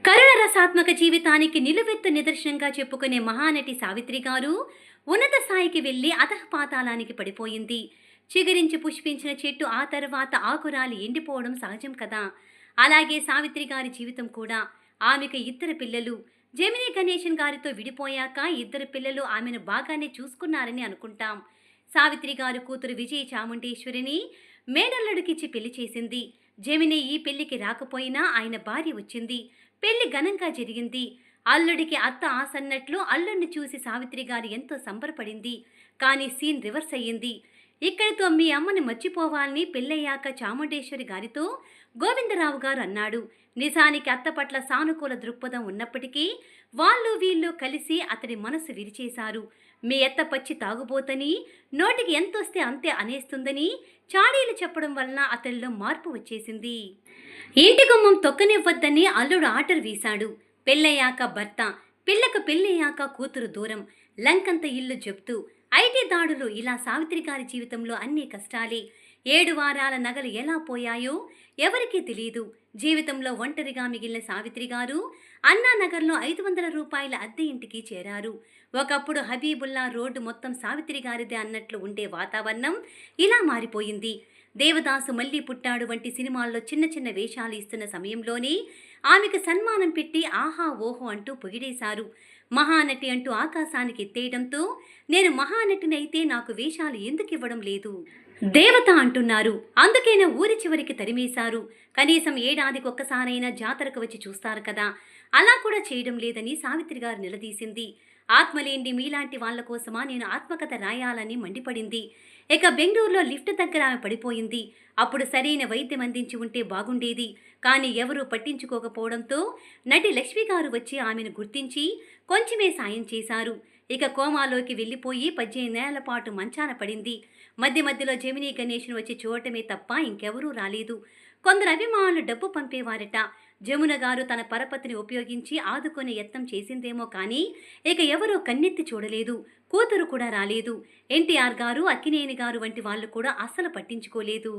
కరుణ రసాత్మక జీవితానికి నిలువెత్తు నిదర్శనంగా చెప్పుకునే మహానటి సావిత్రి గారు ఉన్నత స్థాయికి వెళ్లి అధఃపాతాళానికి పడిపోయింది. చిగురించి పుష్పించిన చెట్టు ఆ తర్వాత ఆకురాలి ఎండిపోవడం సహజం కదా. అలాగే సావిత్రి గారి జీవితం కూడా. ఆమెకు ఇద్దరు పిల్లలు. జమినీ గణేశన్ గారితో విడిపోయాక ఇద్దరు పిల్లలు ఆమెను బాగానే చూసుకున్నారని అనుకుంటాం. సావిత్రి గారు కూతురు విజయ చాముండేశ్వరిని మేనల్లుడికిచ్చి పెళ్లి చేసింది. జమిని ఈ పెళ్లికి రాకపోయినా ఆయన భార్య వచ్చింది. పెళ్లి ఘనంగా జరిగింది. అల్లుడికి అత్త ఆసన్నట్లు అల్లుడిని చూసి సావిత్రి గారు ఎంతో సంబరపడింది. కానీ సీన్ రివర్స్ అయ్యింది. ఇక్కడితో మీ అమ్మని మర్చిపోవాలని పెళ్ళయ్యాక చాముండేశ్వరి గారితో గోవిందరావు గారు అన్నాడు. నిజానికి అత్త పట్ల సానుకూల దృక్పథం ఉన్నప్పటికీ వాళ్ళు వీళ్ళు కలిసి అతడి మనసు విరిచేశారు. మీ అత్త పచ్చి తాగుబోతని, నోటికి ఎంతొస్తే అంతే అనేస్తుందని చాడీలు చెప్పడం వలన అతడిలో మార్పు వచ్చేసింది. ఇంటి గుమ్మం తొక్కనివ్వద్దని అల్లుడు ఆర్డర్ వేశాడు. పెళ్ళయ్యాక భర్త, పిల్లకు పెళ్ళయ్యాక కూతురు దూరం, లంకంత ఇల్లు చెప్తూ ఐటీ దాడులు, ఇలా సావిత్రి గారి జీవితంలో అన్ని కష్టాలే. 7 వారాల నగలు ఎలా పోయాయో ఎవరికీ తెలియదు. జీవితంలో ఒంటరిగా మిగిలిన సావిత్రి గారు అన్నానగర్లో 500 రూపాయల అద్దె ఇంటికి చేరారు. ఒకప్పుడు హబీబుల్లా రోడ్డు మొత్తం సావిత్రి గారిదే అన్నట్లు ఉండే వాతావరణం ఇలా మారిపోయింది. దేవదాసు మళ్ళీ పుట్టాడు వంటి సినిమాల్లో చిన్న చిన్న వేషాలు ఇస్తున్న సమయంలోనే ఆమెకు సన్మానం పెట్టి ఆహా ఓహో అంటూ పొగిడేశారు. మహానటి అంటూ ఆకాశానికి ఎత్తేయడంతో నేను మహానటినైతే నాకు వేషాలు ఎందుకు ఇవ్వడం లేదు, దేవత అంటున్నారు, అందుకేనా ఊరి చివరికి తరిమేశారు. కనీసం ఏడాదికి ఒక్కసారైనా జాతరకు వచ్చి చూస్తారు కదా, అలా కూడా చేయడం లేదని సావిత్రి గారు నిలదీసింది. ఆత్మలేండి మీలాంటి వాళ్ల కోసమా నేను ఆత్మకథ రాయాలని మండిపడింది. ఇక బెంగళూరులో లిఫ్ట్ దగ్గర ఆమె పడిపోయింది. అప్పుడు సరైన వైద్యం అందించి ఉంటే బాగుండేది. కానీ ఎవరూ పట్టించుకోకపోవడంతో నటి లక్ష్మి గారు వచ్చి ఆమెను గుర్తించి కొంచెమే సాయం చేశారు. ఇక కోమాలోకి వెళ్ళిపోయి 18 నెలల పాటు మంచాన పడింది. మధ్య మధ్యలో జమినీ గణేష్ను వచ్చి చూడటమే తప్ప ఇంకెవరూ రాలేదు. కొందరు అభిమానులు డబ్బు పంపేవారట. జమున గారు తన పరపతిని ఉపయోగించి ఆదుకునే యత్నం చేసిందేమో కానీ ఇక ఎవరూ కన్నెత్తి చూడలేదు. కూతురు కూడా రాలేదు. ఎన్టీఆర్ గారు, అక్కినేని గారు వంటి వాళ్ళు కూడా అస్సలు పట్టించుకోలేదు.